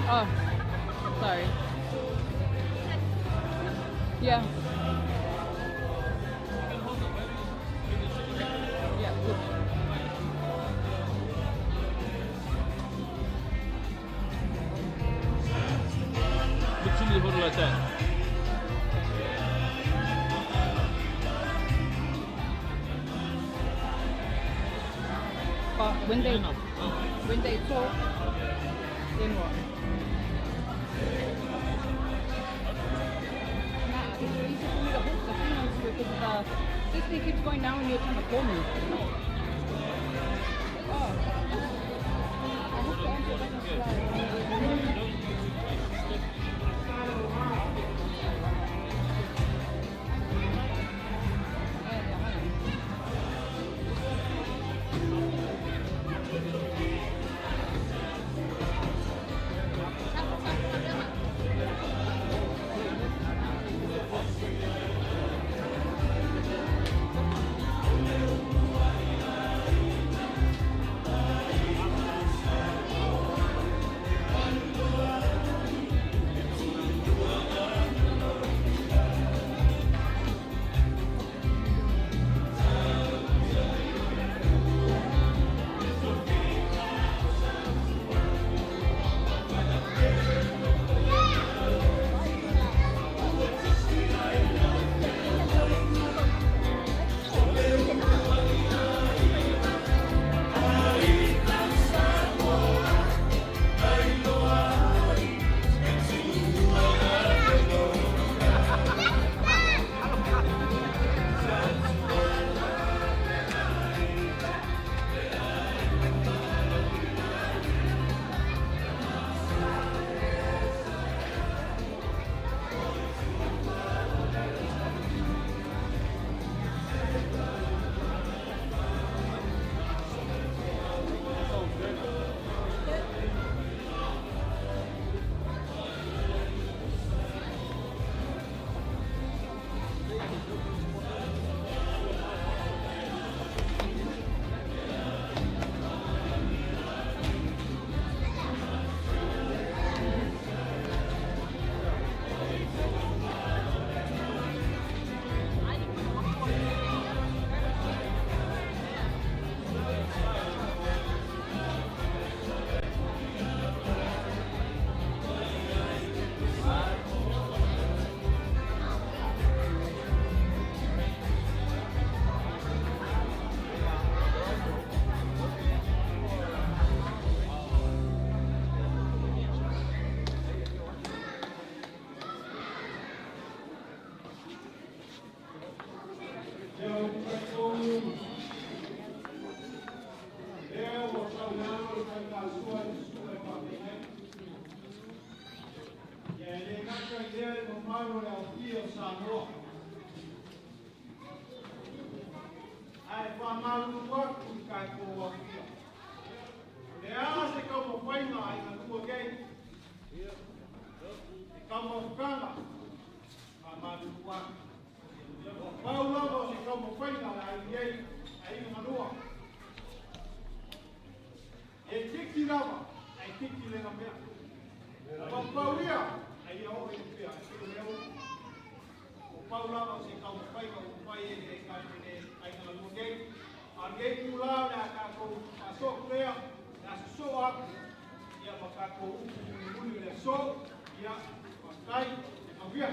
Oh, sorry. Yeah. Yeah. Literally hold it like that. But when they talk, then what? Nah, it's easy for me to hook the phone onto it because this thing keeps going down when you're trying to call me. Oh. I hooked it onto it like a slide. Samoa. Ai, whamaru waku kai ko wakia. Le ase kau mo whaina ai na tua gei. Kau mo whukanga. Whamaru waku. Pau lava se kau mo whaina ai gei. Ai na manua. E tiki lava. Ai tiki le na mea. Pau ia. Ai au e pia. Ai leo. Pau lava se kau mo whaina. Pai e kai ai na manua gei. Alguém pula na caco a sofrer na sua e a macaco o universo e a cai a via.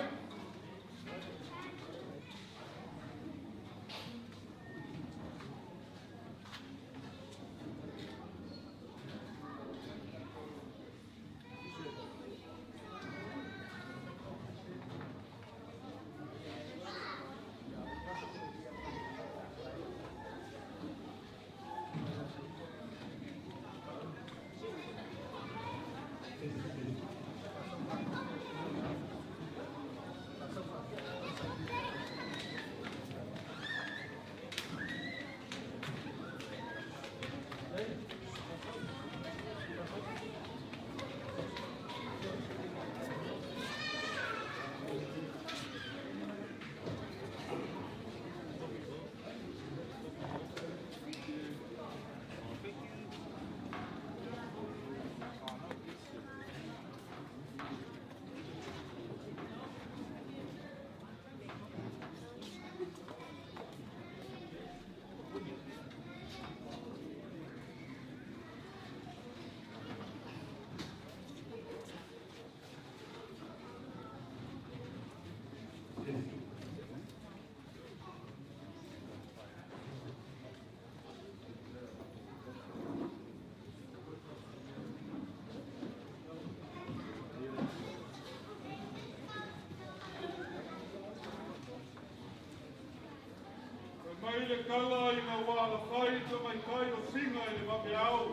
Mai le kala I ngā wāla whai ka mai kai o singa I le wake au.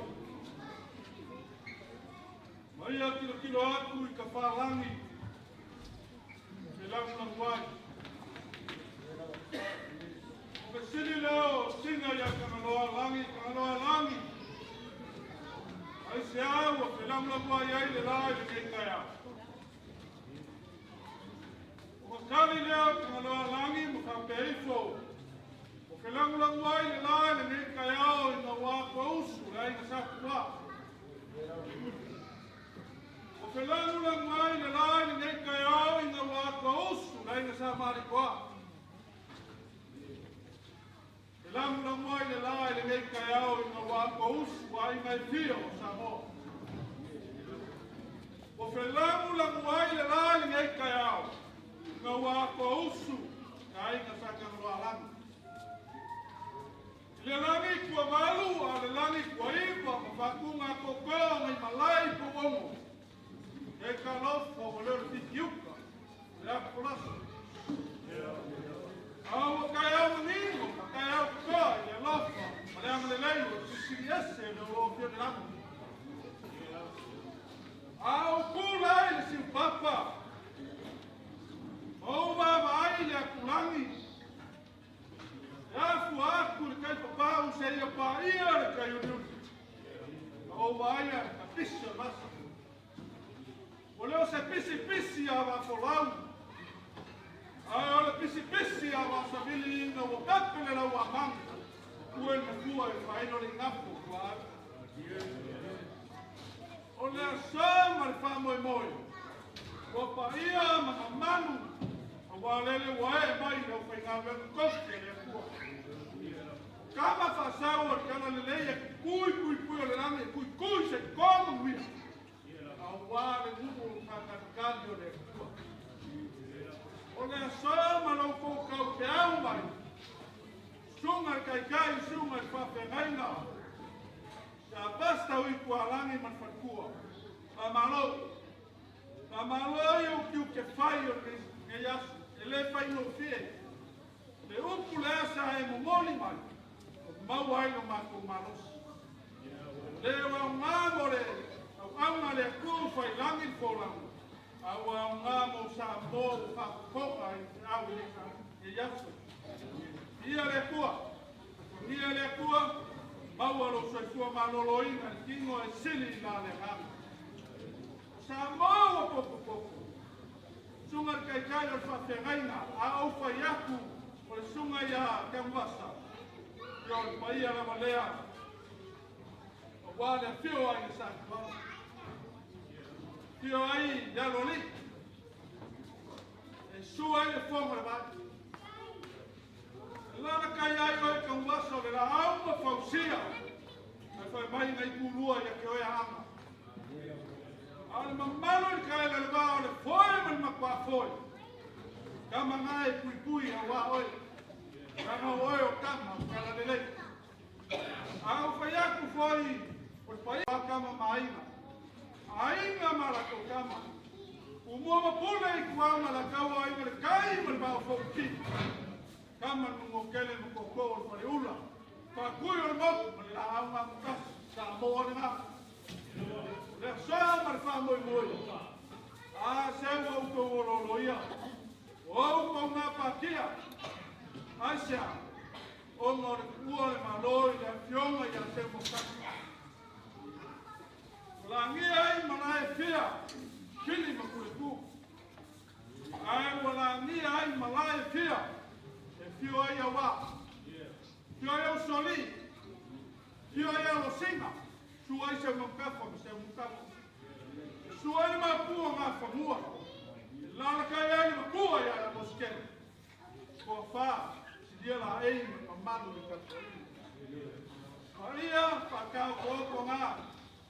Mai a kilo aku I ka whalangi. Me langulang wai. O ka siri leo singa ia kangaloa langi. Ai se au o ke langulang wai ai le lai le kei kai au. O ka kari leo kangaloa langi mo ka peifo. Ke langulang wai le lai le nei kai au I ngā wā pausu lai na sapua. O ke langulang wai le lai le nei kai au I ngā wā pausu lai na samarikoa. Ke langulang wai le lai le nei kai au I ngā wā pausu ai mai fia o Samoa. O ke langulang wai le lai le nei kai au I ngā wā pausu kai na sakanoa langu. Le langi kua malu a le langi kua iwa ma whakunga kokoa mai malai po ongo. E ka lofo o leo tiki uka. Le a kolasa. Awa kai au ningo, kai au kokoa I le lofa. Ma le ama le leiwa, sisiri ese le o fio de lango. Au kula ai le siu papa. Mauwa ma ai le a kulangi. Afu aku le kai papau se ia pa ia le kai unu. O waia ka pisa masa. O leo se pisi a wa folau. Ai o le pisi a wa savili ina o kapele la wa manga. Ue na kua e whaino le ngafu kua. O le asama le whamoi moi. O pa ia ma manu. O wa lele wae mai na whai ngā wenu koske le kua. Kama whasau o kana le leia kui o le rangi, kui se kono wia. A wāre nuku o whakatikani o le kua. O le asama lau kōkau te au mai. Sunga kai, sunga whawhengaina. Ka pasta ui kua rangi man whakua. Ma malo I o kiu ke whai o le yasu. E le whai no fie. Le upu le asa e momoli mai. Mau ai no mako manos. Le wa ngamo le au anga le ku fai langi ko lang. Awa ngamo sa mo fa foka I au e yaso. Ia le kua mawalo sa kua maloloina kingo e sili na le hanga. Sa mo popo. Sunga kai kai o fa fegaina a au fa yaku o le sunga ia kamwasa. Yo mai ala malea. O wale fio ai sa kwa. Fio ai ya loli. E sua e fonga le bat. Lana kai ai o kamwasa le la au ma fausia. Ai fa mai nei kulua ia ke o ia ama. Ale mamalo I kai le va ole foi mal makwa foi. Kama ngai pui wa oi. Kama oi o kama kala de lei. Au fa ya ku foi. O pai kama maina. Ainga mala ko kama. O mo pule I kwa mala ka wa I le kai mal ba fo ki. Kama no kele no ko fa le ula. Fa ku yo mo la au ma ka sa mo na. Le soa marfa moi. A se o ko loia. O ko na patia. Asia. O no ua le maloi le fionga ia se mo ka. La ngia I mana e fia. Kili ma ku ku. Ai wala ngia I mana e fia. E fio ia wa. Fio ia soli. Fio ia lo singa. Suai se mo ka fo se mo ka. Suai ma pua ma famua. La ka ia ma pua ia la moske. Ko fa si dia la ei ma manu ka. Maria pa ka ko nga.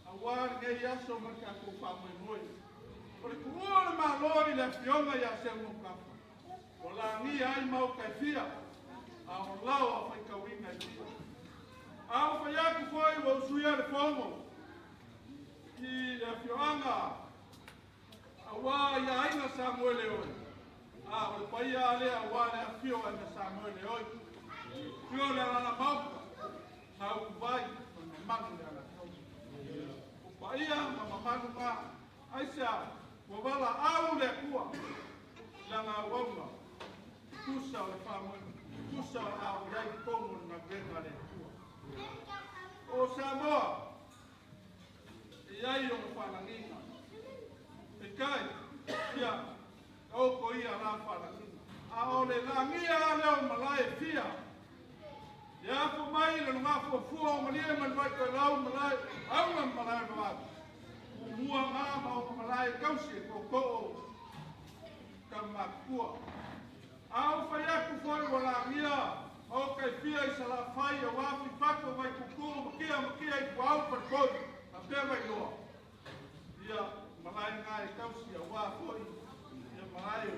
Awar nge ia so ma ka ko fa mo. Por kuo ma lori le fionga ia se mo ka. Ola ni ai ma o ka fia. A o lao a fa ka winga ia. Au fa ya ku foi o suia de fomo. Ki le fionga. Awa ia ina Samuel oi. O pai ale awa le fio ina Samuel oi. Fio le na mau. Au vai na manu le na. O pai a manu ma. Aisa, o wala au le kua. La na wonga. Kusa le famo. Kusa au dai komo na grega le. O Samoa, ia I o whanangina. E kai, ia, o ko ia rā whanangina. A o le langia leo malai fia. Ia ko mai le ngā fua o malia man vai koe lau malai, au na malai mawatu. O mua ngā ma o malai kausi ko ko o kamakua. Au whaiaku foi o langia. O kai fia I sala fai o wafi pako mai kuku makia I kuau par koi a pia mai loa. Ia malai ngai kausi a wa foi. Ia malai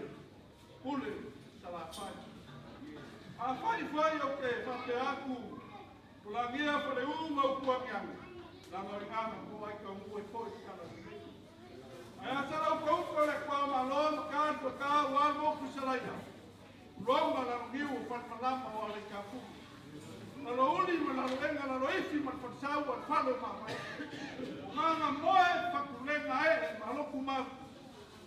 pule sala fai. A fai fai o ke whate aku pulangia pare uma o kuangianga. Langa o ngana ko ai ka mue foi kala. Ai a sala o kauko le kua maloma kanto ka wa mo kusalaia. Roma la ngiu fan malama o le kafu. Na lo uli ma la lenga la loifi ma fansau al falo ma. Manga moe fakulenga e ma lo kuma.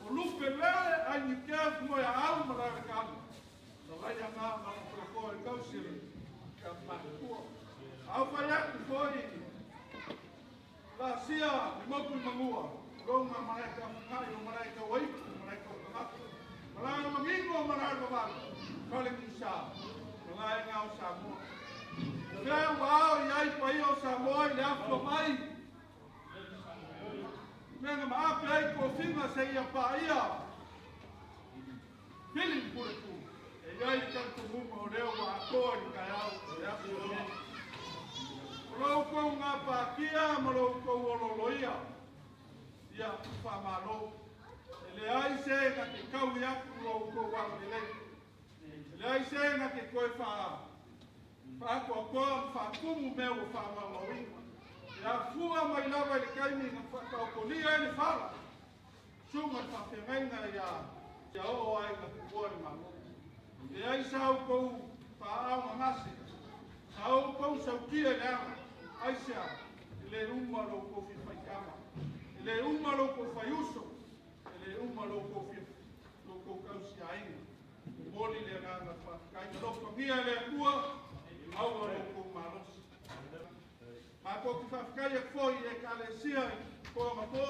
O lupe lele ai ni kef mo ya au ma la kafu. No vai ya na ma ko e kausi ka ma ku. Au fa ya ku foi. La sia ni mo ku mangua. Roma ma la ka ngai o ma la ka wai ma la ka ma. Malai mamingo malai babalo. Kale kisa. Malai ngau Samoa. Kau wao iai pai o Samoa I afro mai. Menga maape ai ko finga se ia paia. Feeling pure ku. E iai kanto muma o leo wa akoa I kai au. E afro mai. Rau kou ngā pākia marau kou ololoia. Ia whamalo. Le ai se ka te kau I aku o ko wang le lei. Le ai se na ke koe wha ko wha kumu meo o wha maui. Ia fua mai lawa le kaimi na wha ko lia e le whala. Sunga wha te ngaina ia o ai na kua ni mamu. Le ai sau kou wha au na ngasi. Sau kou sau kia le ama. Ai sea le umaro ko fi whaikama. Le umaro ko whaiuso. le uma loko fia, loko kausi ainga. Moli le nganga whakainga loko ngia le kua, aua loko marosi. Ma ko ki whakaia foi e kalesia ko mapo,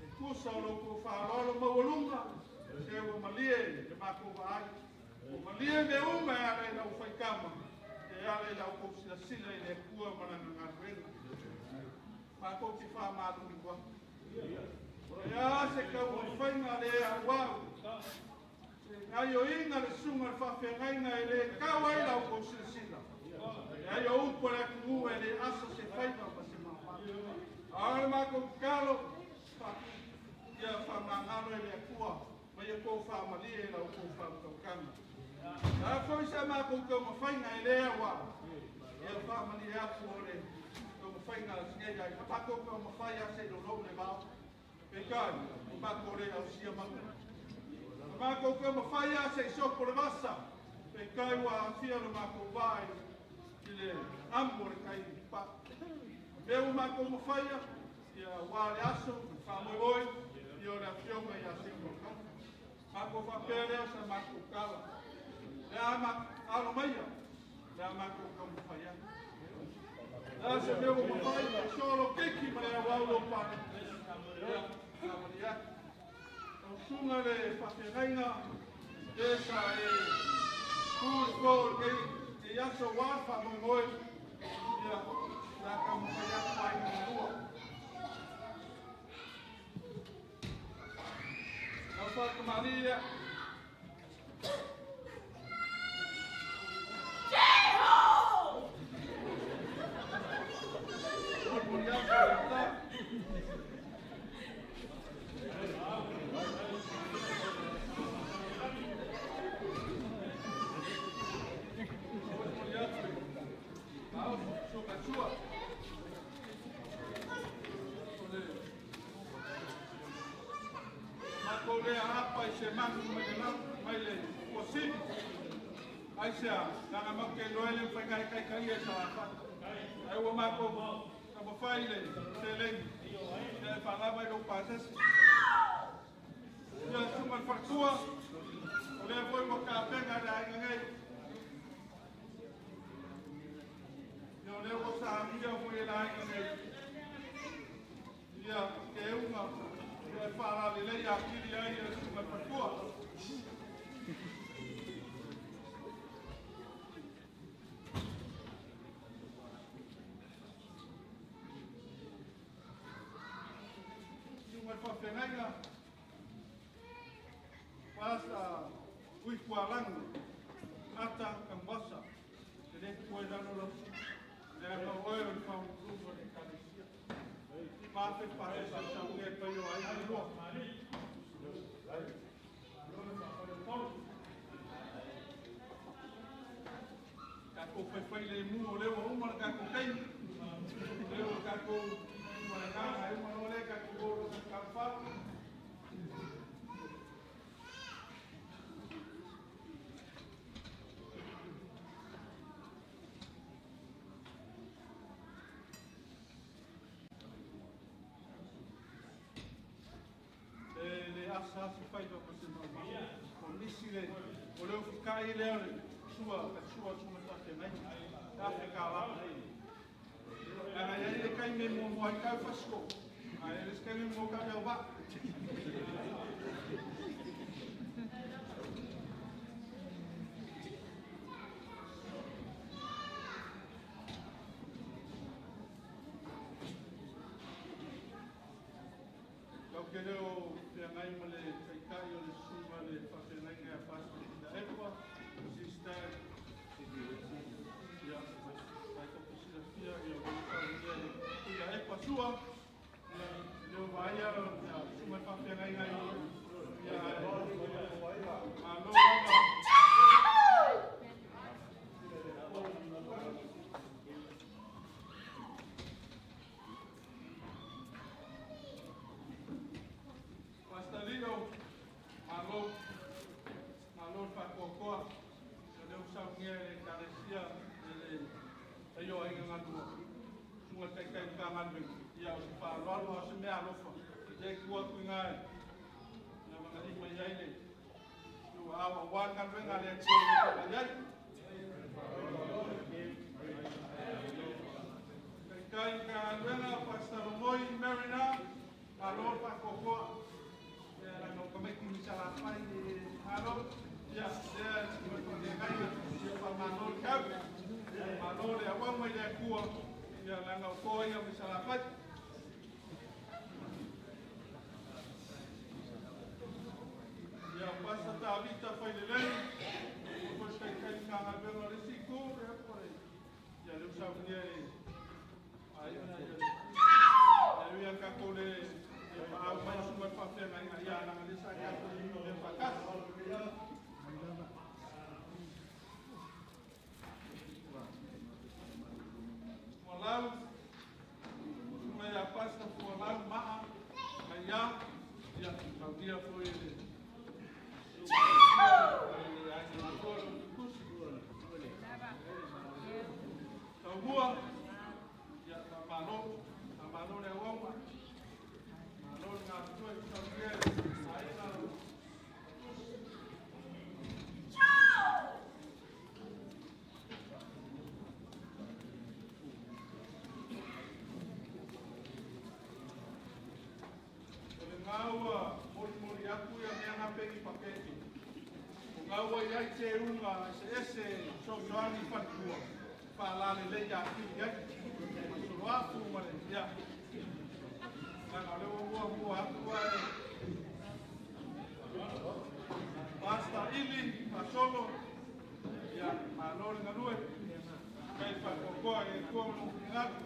e kusa o loko whaarolo mawalunga, se ua malie le mako waai. O malie me uma e ale lau whaikama, e ale lau kousia sila i le kua mananga ngaruenga. Ma ko ki whaamaru wa. E a se kau whainga le a wau. Ai o inga le sunga le whawhengainga e le kawai lau kousia sila. Ai o upo le kungu e le asa se whainga pa se mawa. Aare mako kalo, ia whamangano e le kua, ma ia kou whamali e lau kou whamkaukanga. A foi sa mako kou mawhainga e le a wau. Ia whamali e aku o le kou mawhainga le singei ai. Mako kou mawhai a se lolo le wau. Pekai, mako le au sia mako. Mako kou mawhai a se soko le vasa. Pekai wa fia le mako vai. Le amor kai pa eu ma como faia ia wale aso famo oi io la fioma ia singo ma ko fa pere sa ma ko kala la ma alo maia la ma ko como faia la se meu mo faia solo kiki ma le walo pa ya o sunga le fa reina esa e ko ke ia so wa fa mo ngoi ia la ka mo ia pai mo no fa ko maria ai sia na ma ke loele fa kai kai kai esa fa ai wo ma ko ka mo fai le se le e fa la vai lo pasas ya suma fa tua le voi mo ka pega da ngai yo le wo sa mi yo foi la ngai ya ke uma e fa la le ya ki ya suma fa tua whawhengainga pasa uikuarangu ata kambasa e le koe dano lo le anga oe o whau rumo le karesia pāwhe pare sa saunga e pai o ai roa ka ko whai le mu o leo umara ka ko kei leo ka ko Maracana, aí uma moleca que vou escapar. Ele assa se faz para você não. Com isso ele, olhou ficar ele sua tá também. Tá ficar lá. Ai ele cai mesmo mo ai cai fasco. Ai eles cai mesmo cai o ba. Eu quero pegar uma le cai o le suma le fazer na minha pasta da época. Se está sua eu vai a uma papel aí pastelino malo para cocoa eu só tinha carecia ele eu ainda não uma técnica de camargo e ao se falar logo ao se me alofa e que o outro ngai ali mai ai nei. Tu awa wanga venga le tō mai ai. Kai ka venga Pastor Moi Marina, alor pa kokoa. Ya no komeki misala pai alor. Ya, Manor Cap, Manor ya wang mai dia kuah, ya langau koi yang bisa dapat. Ya pasal tak habis fai lelai, terus kai kangan beror risiko ya pore. Ya lu sabu dia, ayo na ya. Ya yang kakole, ya apa yang semua faktor yang ya nang desa ya tu yang pakas. Walau supaya pas walau maaf ayam ya kalau dia foi tahu ya malo le wong malo ngatu itu dia saya ngawa muri aku yang apegi paketi ngawa ia te unga ese soani fatua palale le ya ki ya suafu mare ya kana le wo aku basta ili pasolo ya malol ngalue kai pa kokoa e kono ngatu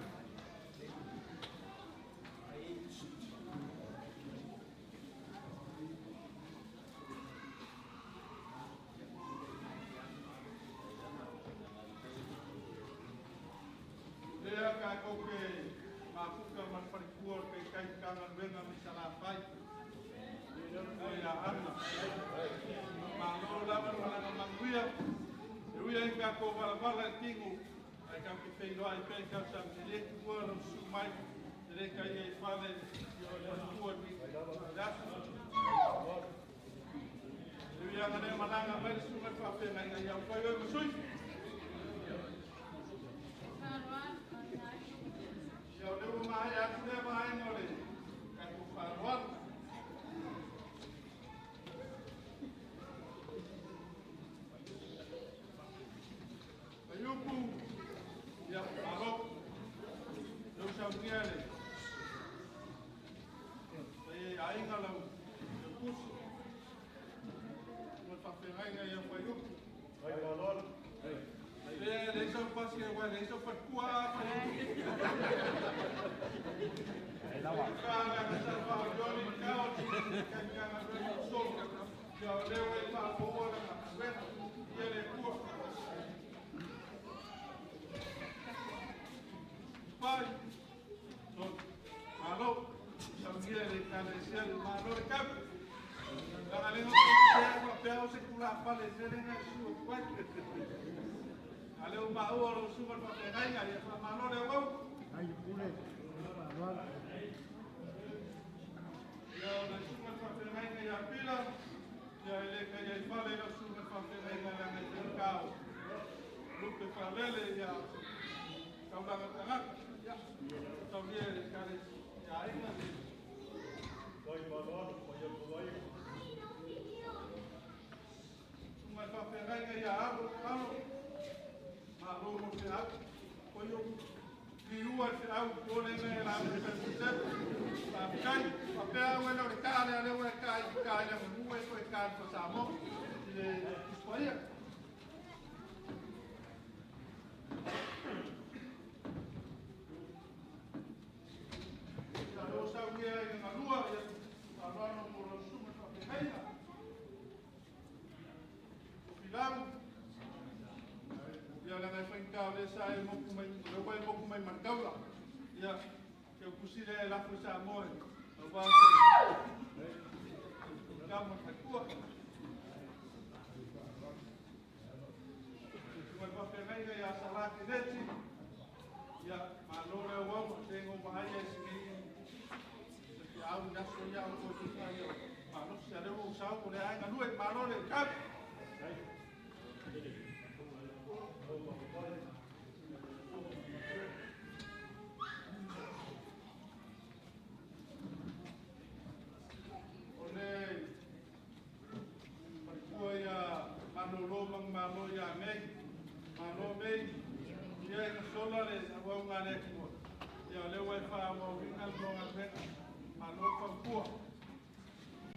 ko wala tingu ai ka ke fei loa i pe ka sa le ku ro su mai le ka ye fale yo le ku ni da ya ngane malanga mai su ma fa pe ngai ya ko yo su ya le ma ya ku le ma ai no le ka ku fa ro Yuku, ya Marok, eu chamei ele. Aí galera, eu puxo. Vou fazer aí eu vou Yuku. Vai valor. Deixa eu passar agora, deixa eu percuar. Aí lá vai. Cara, essa Johnny Couch, que cara do sol, que eu levo ele para fora na cabeça e ele pua. Pai, malo, sabia de carecer malo de cap. La galera não tem papel secular para dizer na sua pai. Ale o mau o sumber papel aí, aí é malo de bom. Aí pule. Ya na sumber papel aí a pila. Ya ele que já fala o sumber papel aí na mercado. Lupe falele ya. Kaula ngak. Ya, sabia de cara ya aí na. Vai valor, vai vai. Uma papel aí a água, claro. Malo no final, foi o viu al final pone la universidad. Kai, papel bueno de cara, le voy a caer, le voy a caer pasamos de España. Saya mau kumai markaula ya que eu pusile la fusa amor agora kamu takua mas vai pegar ya salah deti ya malore wong tengo bahaya sini setiap dah soya untuk saya Malo se ale o sa ko le ai nga lue malo le ka. Malo ya me, malo me, ya en sola le hago un alejimo, ya le voy a hago un algo a ver, malo con púa,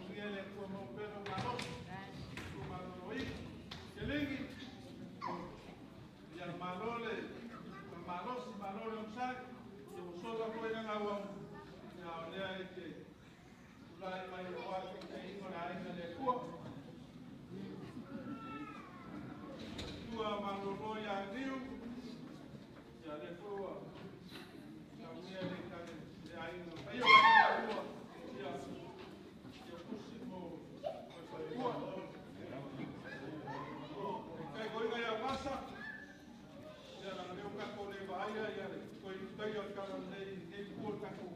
viene como un perro malo, malo oí, que le ya malo le, malo si malo le usar, yo solo voy a hago, ya le hay que, la hay que con la isla de púa. Malo ya rio, ya le fue ya me le cae de ahí no, ahí va ya pusimos que hoy ya pasa, ya la veo que con el vaya ya estoy al canal de puerta con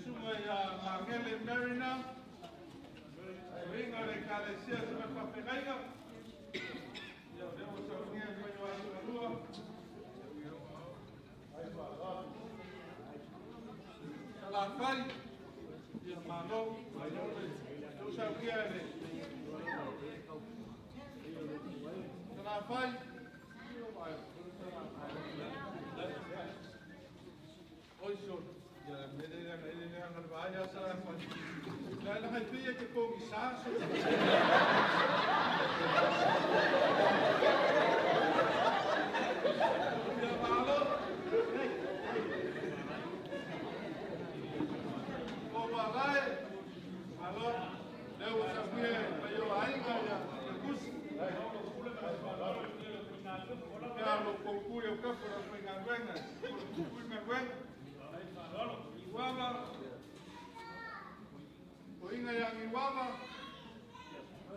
suma ya Mangele Marina. Venga de calecía se me fa pegaiga. Ya debo saber el baño a la lua. La fai y el malo, yo sabía de la fai. Hoy son ya me dejan al vaya a la fai. La hay pilla que con guisazo. Inga yang iwama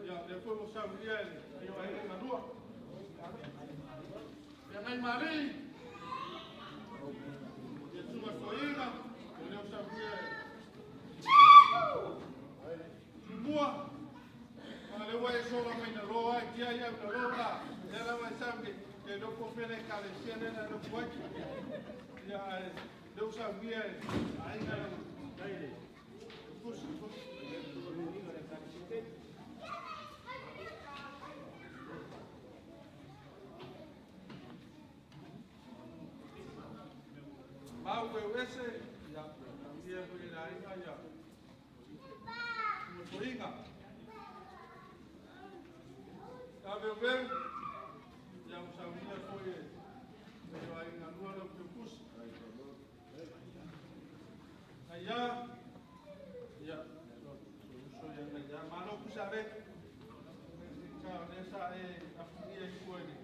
ya depois vou saber eu aí na rua ya nai mari ya suma coinga eu sabia semua kalau vai só lá na roa aqui aí na roa ela vai saber que não confia na cabeça dela não pode ya eu sabia aí na Mau ese ya dia boleh lari aja. Motoringa. Sabe ver? Ya usahanya foi aí na rua do Pupus. Allá ya so ya malo kusare. Ka nessa a família foi.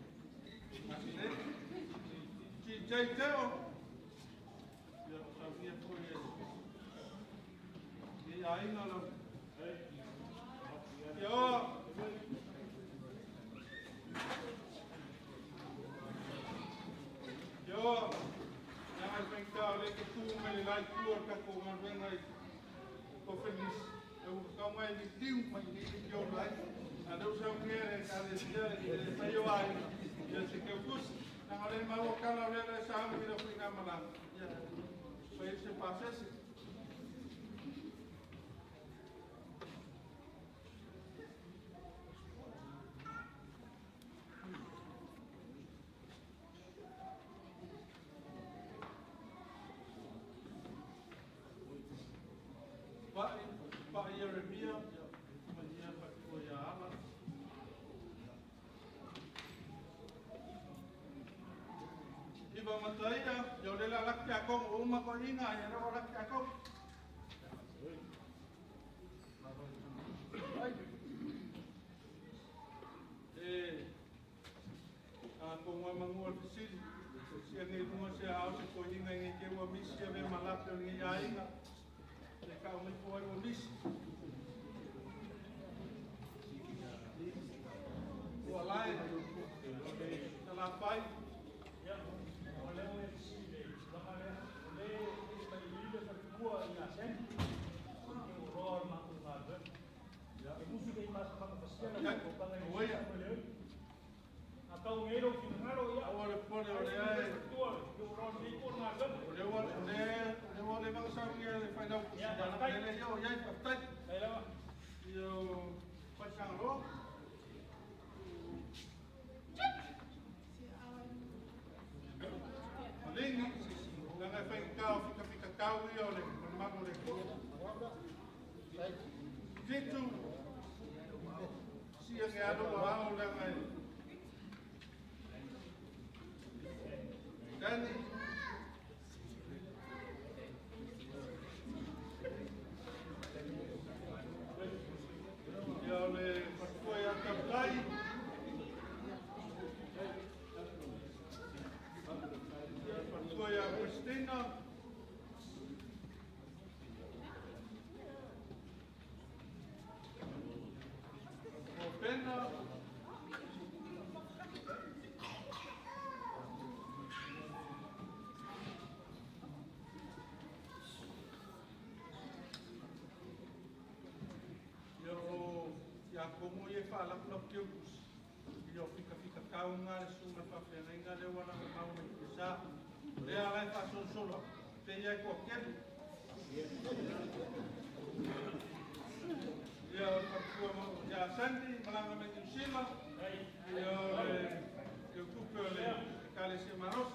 Assim, né? Tchau. Y ahí no lo. Yo ya me pensaba que tú me la puerta con el venga y con feliz. Eu como é de tio, mas de que eu lá. A Deus é mulher, a descer e saiu aí. Eu sei que eu custo. Na hora de mal o cara ver essa árvore da fina malá. Foi esse passo esse. Pak Yeremia, dia Pak Koyama. Iba mataya, yo le la lakya kong uma ko ina, ya na lakya kong. Kung manguol pisil, siya ni mo siya ako si ko ina ni ke mo mis siya be malap yo ni yain na. Ikaw may po ay mo mis. Walay, talapay. Oleh Oia. Atau ngero ki ngaro ia. Awale pone ole ai. Ole bang sangia le fai dau. Ya, le yo ya patai. Ai lawa. Yo pasang ro. Lingi. Nang ai fai kau fika kau ia ole mago le. Jitu. Sia nge ado wa ole ngai. Danny. Yo le patua ya kapai. Patua ya Christina. Opena. Como ia fala para o que eu fica cá le suma para frente le wana mau me sa le ala fa solo te ia qualquer ya para ya santi malanga me cima eu cupo le cale se maros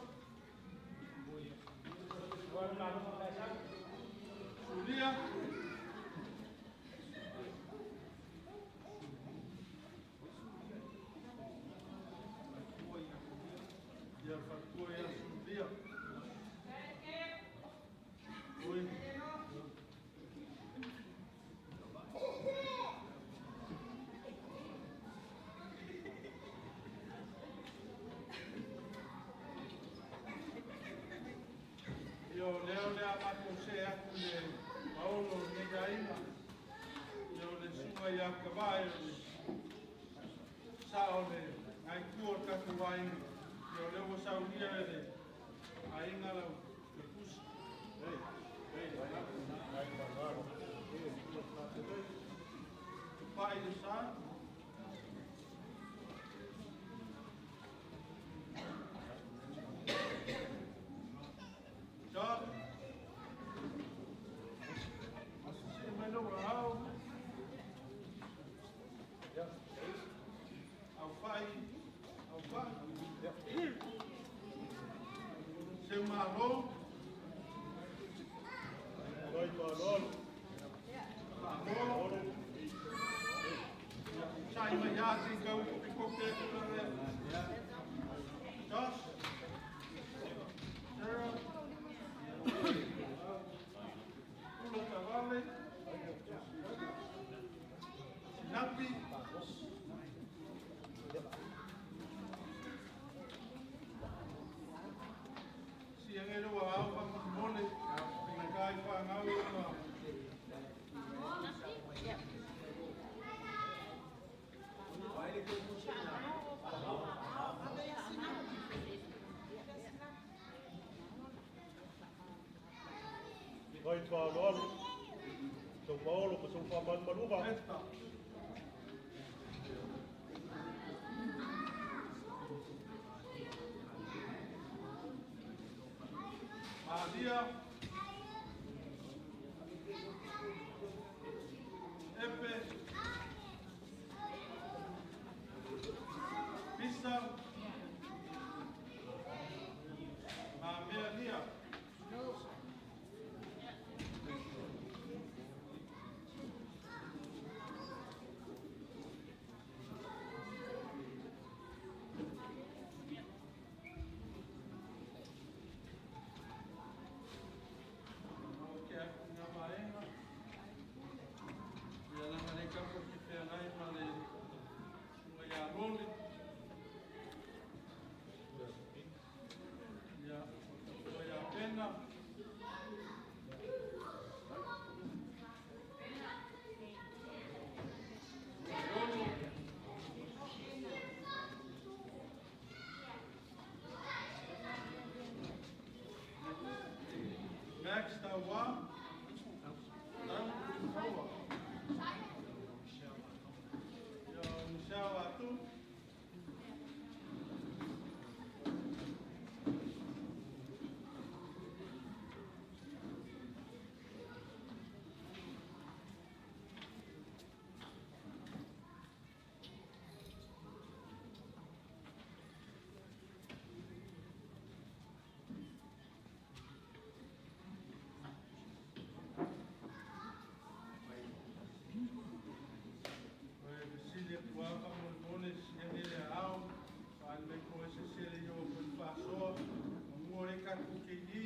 Julia Yo leo le amato se akule Paulo negaina. Yo le suma ya caballo. Saole ai kuo katuai. Yo le vou saudia de ainda lá o pus. Pai do sa. Job. Se marrou. Vai marrou. Marrou. Sai mais assim que eu fico quieto. Josh. Sarah. Pulo cavale. Sinapi. Yang itu wow, pakai boleh, dengan kaya pangau itu. Vai trabalhar, São Paulo, para São Paulo, Manuva. Maria, Epe, Pisa, Maria. Next, one. Now, forward. kaku ke i,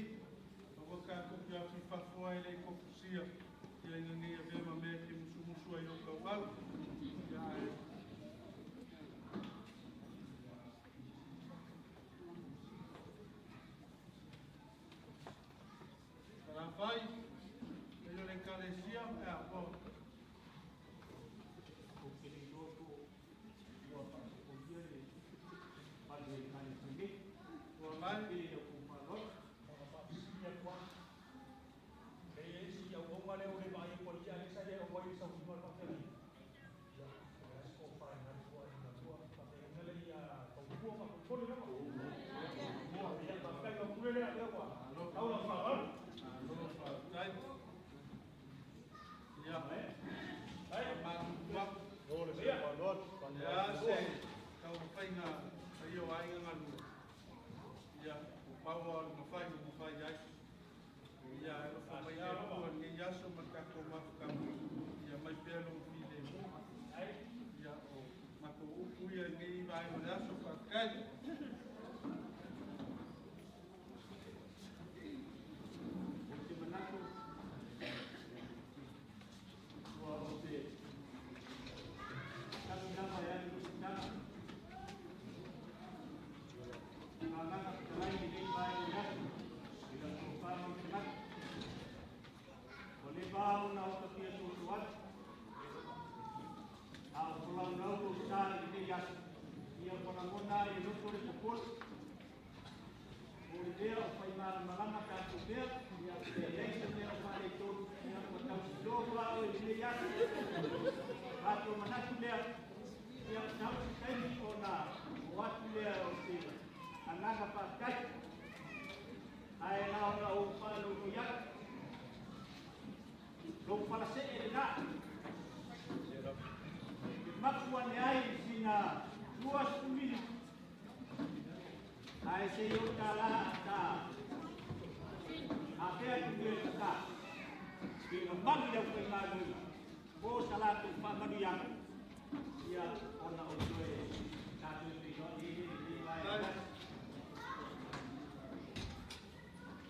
o kaku ke a whiwhawhua e le kokusia, i a inga a vema mea ke musu ai o kauau. Ia e. Tara whai, e o le kalesia, e a po.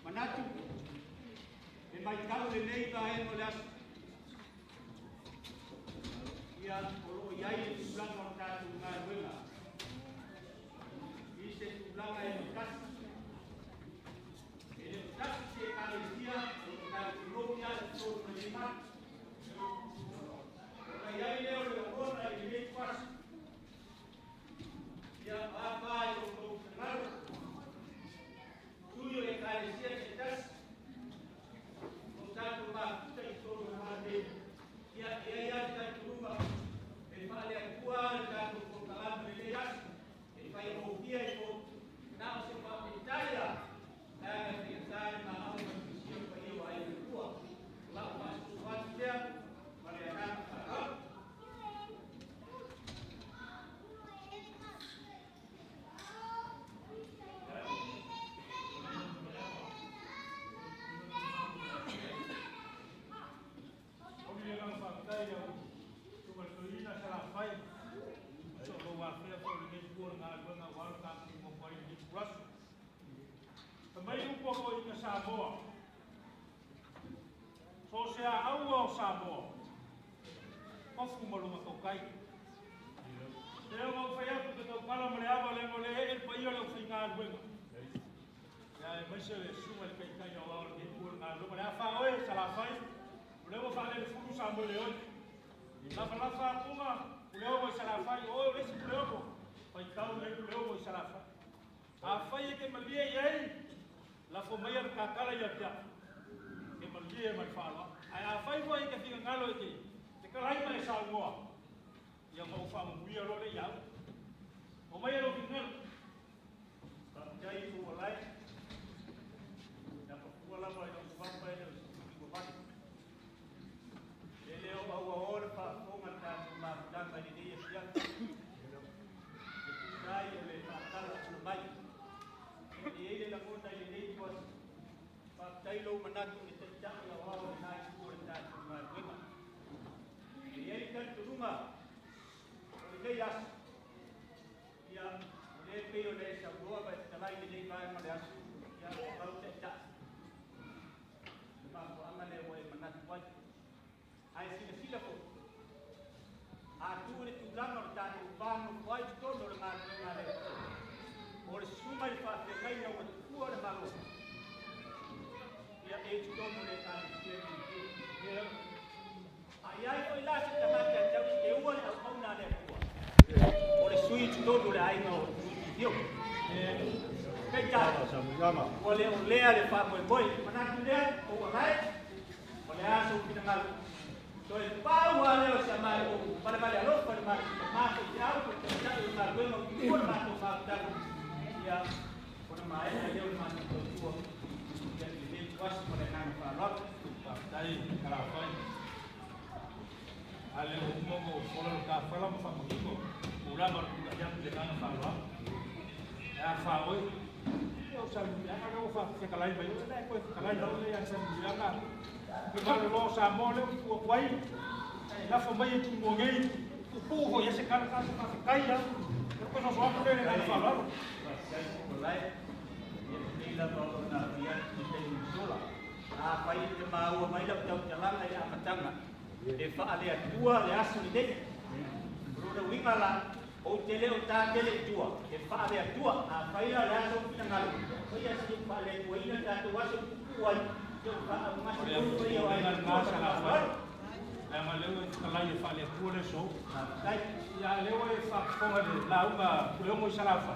Manatu, e mai tau le nei ka e no le asu. Ia olo iai e tūlanga o tātu ngā ruenga. I se tūlanga e no kasi. E le kasi se kālesia, o tātu ropia e tōru na lima. O iai leo le ora e le kwasi. Ia āpā e o tōru ngāru. Tuyo e kālesia se kasi. O tātu mākuta i tōru na mārei. Ia e ia tātu runga. E whale a kua e tātu ko kālamu e le asi. E whai o pia e ko nao se wha e taia. Tāga te tāre ma au ma kisia whai o ai e kua. Lau ma su watu tea. Wale a tātu whakau. Também pouco in Samoa. So se a au o Samoa. Kofu maluma tokai. Eu vou fazer porque eu falo maleava le mole e pai o final bueno. Ya mas se suma le kai o ao que por na lo male fa oi sala fai. Levo fa le fu Samoa le oi. La fala fa uma levo sala fai o esse levo. Pai tau levo sala fai. A fai que malia ei la fomaia kakala ia tia e malia mai fala ai a fai foi que fica ngalo e te kalai mai sa ngoa ia mau fa mo ia lo le ia o mai lo final ta jai fu lai ya fu la mai no fa pa ele ko ba ele o au ora fa o marca ma da mai de ia sia dai le fa tala su mai e ele la conta ele nei pos pa tailo manatu ni te tau la wao na ku ta ma wema e ele kan turuma ele yas ya le peo le sa boa ba ta lai nei ba ma ya ya langa o tātou whānau whai tono le ngā. O le suma le whāwhengai na o tua le malo. Ia e tono le tātou kia. Ai ai o ila se tamata tau e ua le au na le tua. O le sui tono le ai no dio. Kai tātou. O le o lea le whāmoe. Manatu lea o lai. O le aso pina ngalu. So el pau ale o samai o para alo para mas ya o que está o cargo no por más o falta ya por mai ya o más o tu ya que le vas por el nano para lot Dai kala fai. Ale o mo por el ka fala mo fa mo ko. Ura mar ku ya le kana fa lo. Ya fa oi. Eu sabe ya na o fa se kala i vai. Dai ko kala i lo ya se ya ka. Ke vale lo sa mo le ku kwai. La família tu morreu, o povo esse cara tá se cai já, depois nós vamos ver ele falar. A pai te mau mai la tau jalanga ya matanga. E fa ale tua le asu de. Ruda winga la o tele o ta tele tua. E fa ale tua a pai la asu pinangal. O ya si fa le wina ta tu wasu kuai. Yo fa mas ko yo ai na sala. Ela leu kala ia fale pole so. Dai ia leu e fa fonga de la uma leu mo sarafa.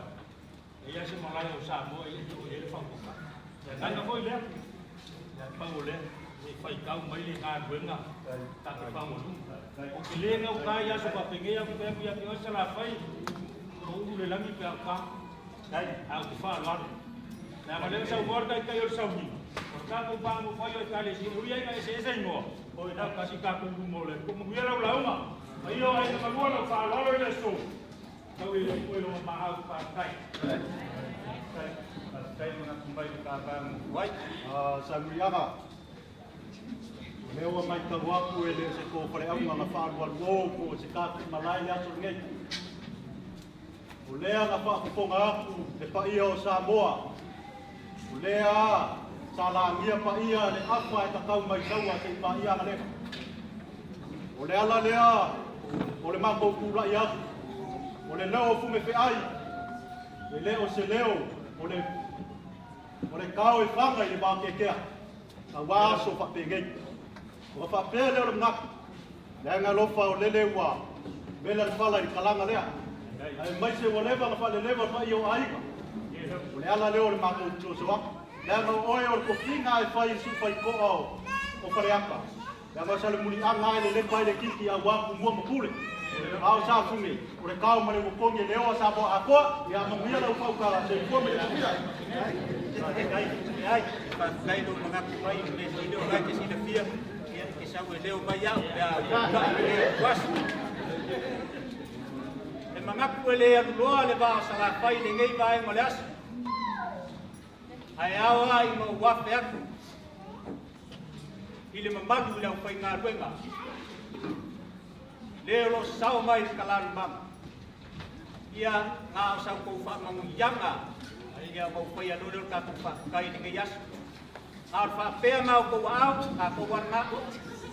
E ia se malai o sa mo ele fa ko. Dai na foi le. Ya pa o le. E fai kau mai le ka duenga. Ta te pa mo. O que le no ka ia so pa pengea ko pe ia ke o sarafa. O le langi pe ka. Dai a ko fa la. Na leu sa morta ka yo sa mi. Ka ko pa mo fa yo ka le si uri ai ka ese no. Oi na kasi ka ku mole ko mo ia la uma ai yo ai na mo no fa lo le so ka wi ko lo ma ha pa kai kai mo na kumbai ka ka wai Samriama. Leo mai ka wapu ele se ko pare au na fa wa lo ko se ka malai ya so ngai. O lea na fa ko nga aku te pa ia o Samoa. O lea sala ngia pa ia le apa e takau mai saua te pa ia ngale. O le ala lea, o le mambo kula ia, o le leo fume fe ai, le leo se leo, o le kao e whanga i le ba kekea, a waso fa pengei. O fa pe leo le mnaku, le nga lofa o lele ua, mele le fala i kalanga lea. Ai mai se o leva na fa le leva fa i o aiga. O le ala leo le mambo tuosoa. Lea no oe o ko finga e fai su fai ko au o fare aka. Lea ma sa le muli anga e le pai le kiki a wapu mua mapule. Au sa fungi, o le kao mare mo kongi leo sa mo a koa, ia mo mia la upau ka se kua me le kupia. Ai, pa kai do mga kuai le sido ga ke sida fia, ke sa we leo mai au, ya wasu. E mga kuele a loa le ba sa la pai le ngai vai mo le asu. Ai awa i mo wafe aku. I le mamadu le au whai ngā ruenga. Leo lo sao mai kalaru mama. Ia ngā o sao kou whamangu ianga. Ia mau whai anore o tātou whakai ni ngai asu. Ngā o whapea ngā o kou au, ngā kou wan ngā o.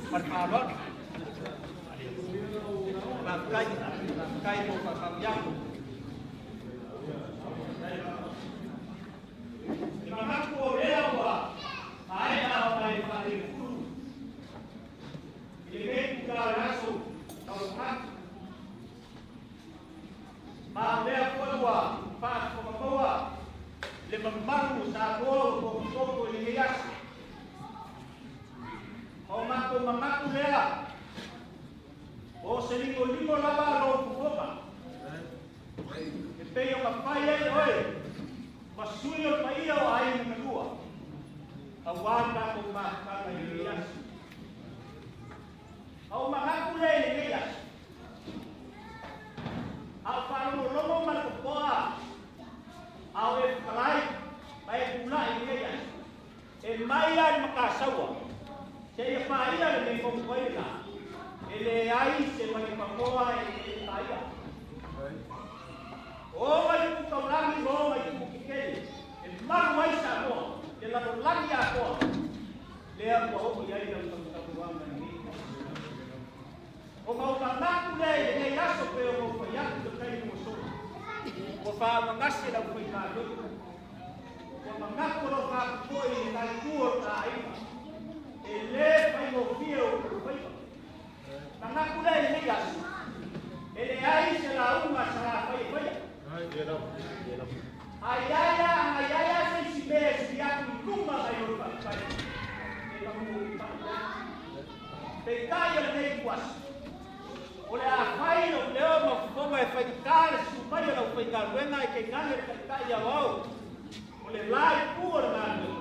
Par whārot. Ngā kai mo whamangu ianga. Mamaku o lea wa, ae au mai whare kuru. I le mei ka raso, au hatu. Ma lea kua, pa komakoa, le mamaku sa koa o koko i le yasi. O mako mamaku lea, o se limo lava lo kukoma. E pei o mawhai e oe, masui o paia o ai na lua. A wanda o mahaka i le yasi. Au mahaku le le yasi. Au whanau lomo marakopoa. Au e whalai, mai e kula i le yasi. E mai ai makasaua. Se e whaia le me kongwaina. E le ai se mai papoa e le paia. O mai kukaurami o mai kukikei. E maru mai sa moa. E lalo lagi a koa. Lea kua oku iai na mtakuanga ni. O mau manaku le e nei aso pe o wha ngasi lau whai ngā rui. Wa mangako lau wha kukoi e ngai kua ka aima. E le whai ngō whia o whai. Mangako le e nei asu. E le ai se la unga sa la whai whai. Ai aia se si mea si aku I kuma mai o whai. E mamu I whai. Te kai o nei kuasu. O le a whai o leo ma whonga e whai kāre su mai o lau whai kāruenga e kei ngane re kai au au. O le lai kua ngā nui.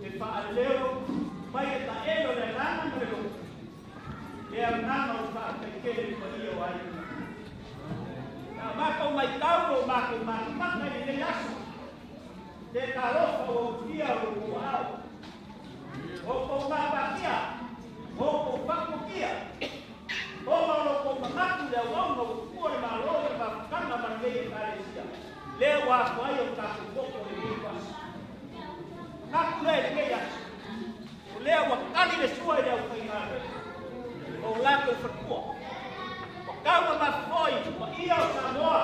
E wha a leo mai e ta ero le rana mo le lo. E a ngana o wha kai kele ni whai o ai. Nā mākau mai tau o mākau maka I le asu. Te karofa o kia o kua au. O kou māpakia. O kou whakokia. O malo ko mangatu le wonga o kuore malo e ma kana ma nei Malaysia. Le wa kwai o ka ko le ni pas. Na kule le ya. O le wa kali le sua le o kai ngare. O la ko fo. O ka ma foi, o ia o Samoa.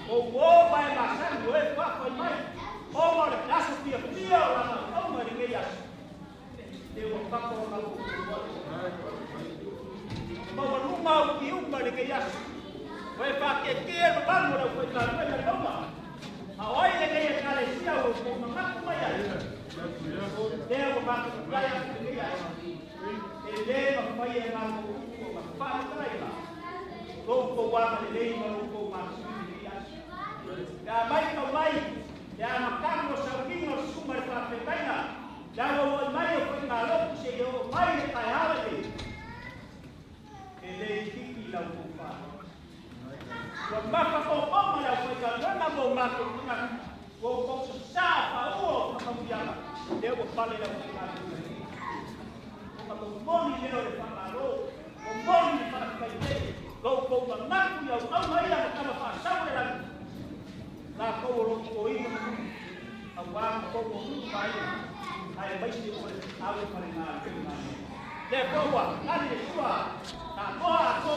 O wo vai ma san o e fa foi mai. O ma le laso pia pia o la o ma le ya. Le wa ka ko ma o Mawa ruma o ki umba le kei asu. Wai whake kia no bango rau koe ka rua na kauma. A oi le kei e kare sia o ko mamaku mai ai. Lea o mako kai asu le kei asu. E le ma whai e mako uko ma whare kai la. Kou wama le lei ma uko ma sui le kei asu. Ka mai ka mai. Lea ma kango sa wingo suma le whape kaina. Lea o mai o koe ngā lopu se o mai le kai hawa le. E le tiki lau kupa. Wa maka ko oma lau kupa nana mo maka kuna. Ko ko sa pa uo makamuyama. Leo ko pale lau kupa. Ko ko moni leo le whamaro. Ko moni le whakaite. Ko mamaku lau au mai la kama whasau le lau. La ko ro ko ina. A wa ko ko pai. Ai mai se ko au pare na kuna. Le ko wa ani sua. Na koa ko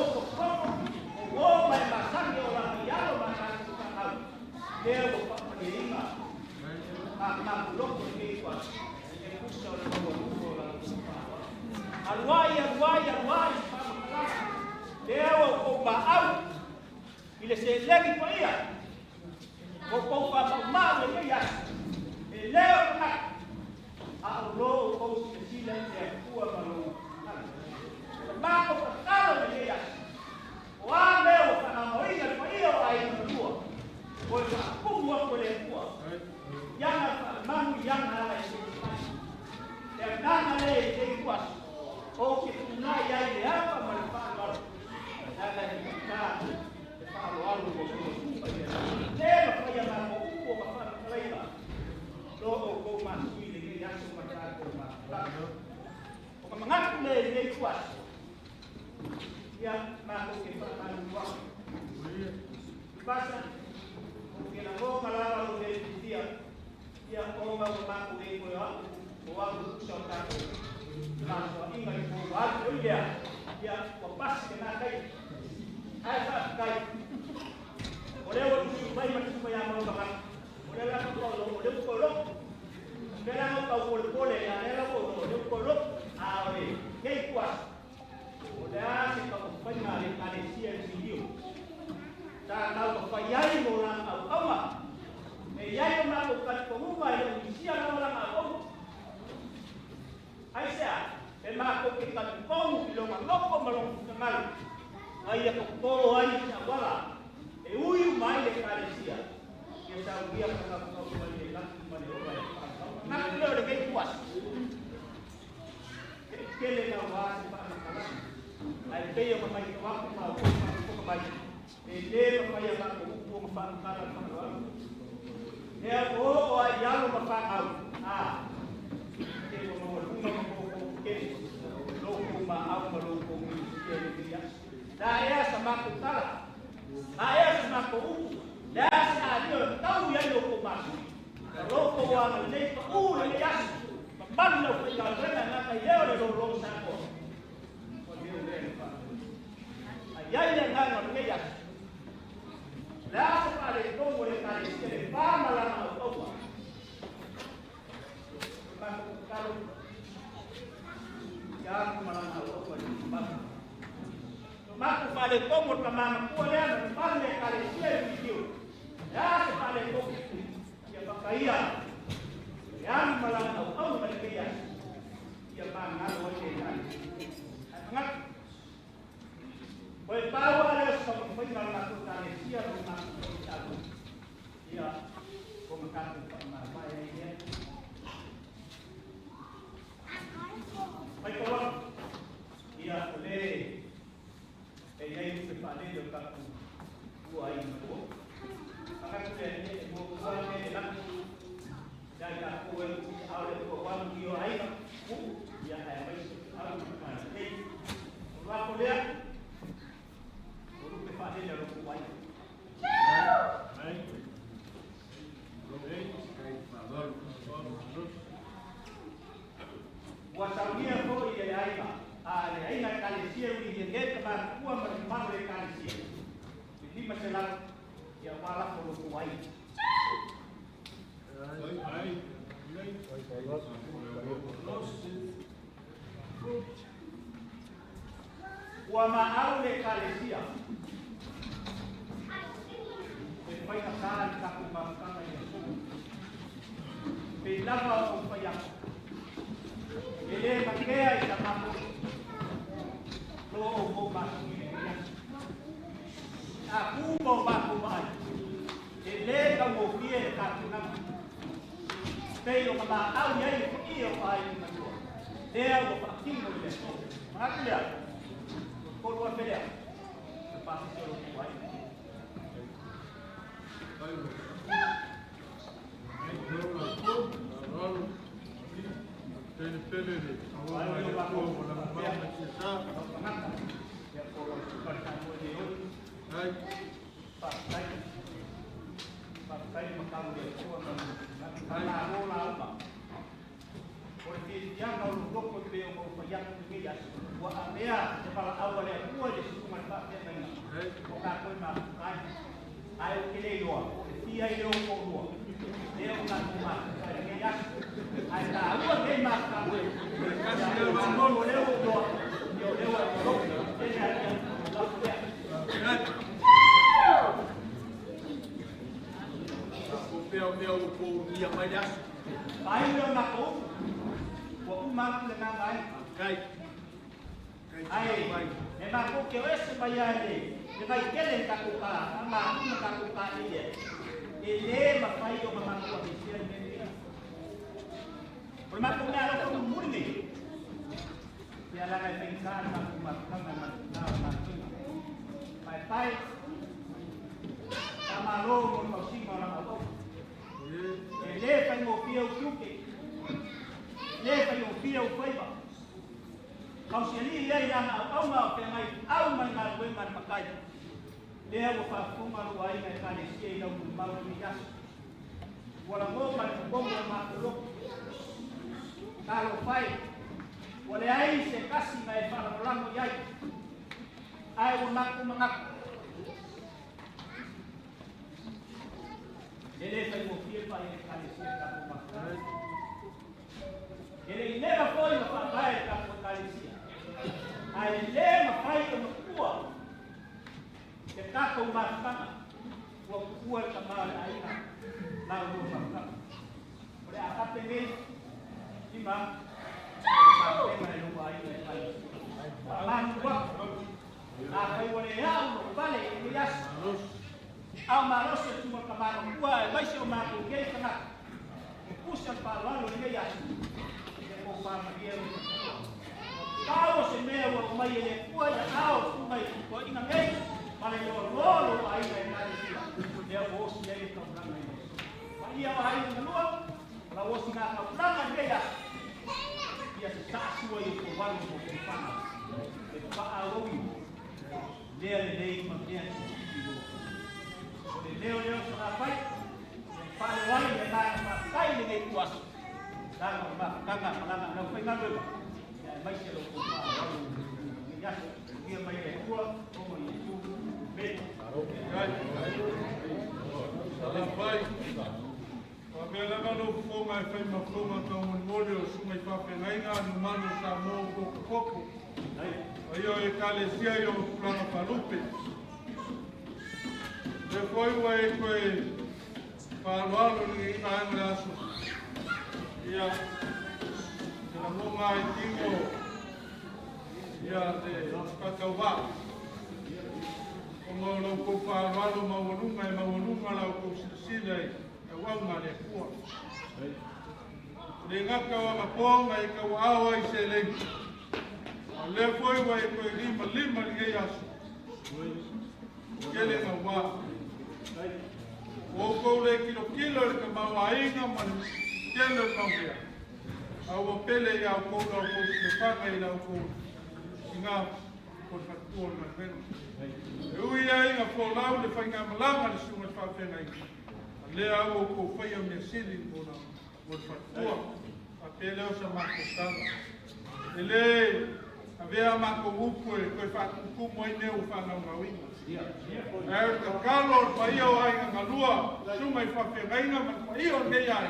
o mai masangi o la ialo masangi o kakau. Leo o paparinga. Na loko ke kwa. E kusa o le mawa o la kusa. Aluai pamakala. Leo o maau. Ile se legi kwa ia. O pamau le ia. E leo na. A ro o se sila e kua malo. Mako kakalo le ia. O a leo kana moina kwa ia ai tua. O ka kumu ko le kua. Yana manu yana ala e. E nana le e kua. O ke tuna ia le apa mal pa mal. Nana ni ka. E pa lo alu ko ko. Le pa ia ma ko ko ma pa leila. Lo o ko ma sui le ia so ma ka ko ma. O ka mangatu le kua. Ya, mako ke pamanu wa. Pasa. Ke na ngoma la lo de dia. Ya o ma mako le ko ya. O wa ku so ta ko. Na so inga ko wa ko ya. Ya, o pas ke na kai. Ai fa kai. O le o tu mai ma tu ya ma ba. O le la ko lo, o le ko lo. Ke na ko ko le ya, le la ko lo. A o le. Ke kwa. Dah si kau pernah lihat video. Dah tahu apa yang orang tahu apa? Yang melakukan pengubah yang siapa orang tahu? Aisyah, melakukan kita pengubah bila melakukan kenal. Ayah kau ayah wala. Uyu mai dekat dia. Kita dia akan kau balik lagi pada orang. Nak dia dekat puas. Kele na wasi pa makala. Ai peyo mai waktu mau ko mai. Ele mai ya ko ko mafakala kala. Dia ko ai ya lo mafakal. Ke ko mo ko ke. Lo ko ma au ma lo ko mi dia. Daya sama ko tala. Daya sama ko. Daya sa dia tahu ya lo ko ma. Lo ko wa le ko le ya. Ban lo ko ya rena na kai le lo sa ko. Ayah yang nggak ngerti ya. Lah sekali itu boleh le pongo ka mana ku le na pale ka le sia video ya se pale ko ya bakaia ya malang au na ke ya ya ba na lo ke ya ngat boy tawa le so ko na na ku ka le sia ro na ta ku ya ko ma ka ku ma ba ya Baik kawan, ia boleh ini sepatutnya lepas buai itu. Akan jadi bukan yang jadi aku awal bukan dia air, dia air awal bukan. Kalau aku lihat, baru sepatutnya lepas buai. Wasamia ko ile aina aina kalisia ulijenga kama kuwa mambo ya kalisia ni masala ya wala ko kuwai wa maaule kalisia kwa sana takuma kama Yesu bilava ufaya ele makea itakapo lo bomba aku bomba kumai ele kamu pie katuna pero kama au yai iyo ai mano leo go pakingo le maklia ko lo pelea pasi solo kuai Pele awal ada tu dalam mana kita ya kalau sekarang boleh baik pakai makam dia tu karena apa porque yang kalau dok dia mau payah dia buat dia kepala awal dia buat dia semua tak dia memang bukan pun makan ayo kile dua dia itu dua dia bukan rumah dia ada awal dia makan kasih bangun leo dua leo dia ada meu dia mais baik dia nak ko buat umat dengan baik cai ai memang ko kewes bayar ni dia baik kelen tak ko ka ama aku tak ko ka dia ele mapai yo memang ko bisa ni Permat ko na ako muli dia lang ay pingkan na kumakang na pai sama lo mo sima na ako ele pa mo pia o suke le pa yo pia o faiba kau sili ia ina au ma pe mai au man na we man makai le o fa kuma ro ai na kale sia ina o ma ni gas wala mo man ko ma ko kalau fai wala ai se kasi mai para rolamo yai ai o maku mangaku ele foi o filho para ele crescer da formação. Ele nega foi no papai da fortaleza. Aí lema pai como tua. Que tá com uma fama. O tua também aí na rua. Por aí a tem lima. Tem mais um aí aí. Mas o a foi o leão no vale e já au maroso tu makamaro kwa maisha umako ngei kana kusha palalo ngei ya ko pa mariero kao se me wa mai ele kwa ya ao tu mai ko ina ngei male yo lolo ai na nari sia ya bo si ai ka blanga ni mai ya ai na lua la wo si na ka blanga ngei ya se sa su ai ko wa mo ko pa e pa ao wi le ma dia leo sana pai pale wale na kai ni kuas dan ma kanga malanga na pai na beba mai se lo ko ya dia mai le ko como isso be Salam pai. Pamela no foma fai ma foma ka un molho suma fa penaina no mano sa mo ko Ai o e kalesia i o plana palupe. Le foi ua e koe whālualo ni āngre aso. Ia, te la monga i tingo, ia te kakauwa. O ngau lau ko whālualo mawanunga e mawanunga lau ko silasila e waunga le kua. Le ngaka wa maponga i ka waawa i se lengi. Le foi ua e koe lima ni e aso. Kele ngā wā. O kou le kilo le ka mawainga mani kele maungia. Awa pele i au kou lau kou se whanga i lau kou i ngā kou whatua o mawhena. E ui a inga pōlau le whainga malanga le sunga whawhenga i. Le au o kou whaia mea sili o na whatua. A pele o sa mako tala. E le a vea mako upu e koe whakukumo i neu whanga ngawinga. E ka kalo o whaia o ainga ngalua, sunga i whawhengainga man whaia o nei ai.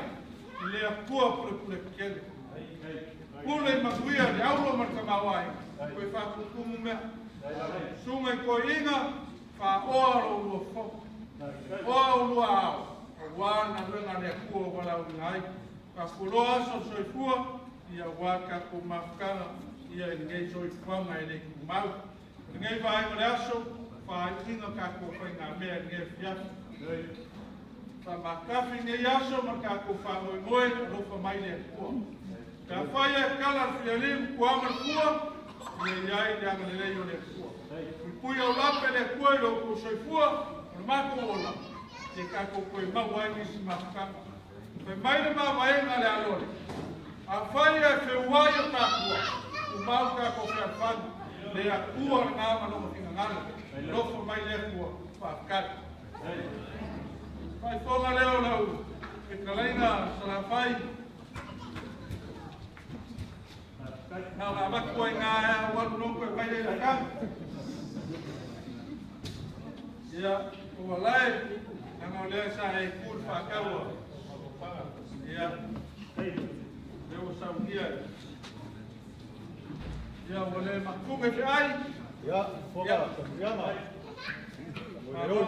I lea kua pule kele. Pule i makuia le aulo man ka mawai. Koe whakukumo mea. Sunga i koe inga, wha oa ro ua whok. Oa ulua au. A wana luenga lea kua o walau ngai. Ka kuloa so soifua, ia waka ko mafkara, ia ngei soifuanga i nei kumau. Ngei vaenga le aso, whainga ka ko whainga mea ngei fiafu. Ka makafi ngei aso, ma ka ko whanoi moe, rofa mai lea kua. Ka whaia kala whialim kuama kua, ia iai le anga lelei o lea kua. Pui au lape lea kua i loko soifua, o mako ola. Te ka ko koe mawai nisi mafkara. Pe mai le mawaenga le alore. A whaia e whiuai o tākua. U mau ka ko whea whanu. Le a kua ngā manoa whina ngana. Lofo mai le kua whakari. Pai whonga leo lau. E kalaina salawhai. Nau ngā makua i ngā ea wanu noko e mai le la kama. Ia, o walai. Nanga o lea sa e kūr whakaua. Ia, leo saunia. Ia, wale makume te ai. Ia, whoka, iama. Aro,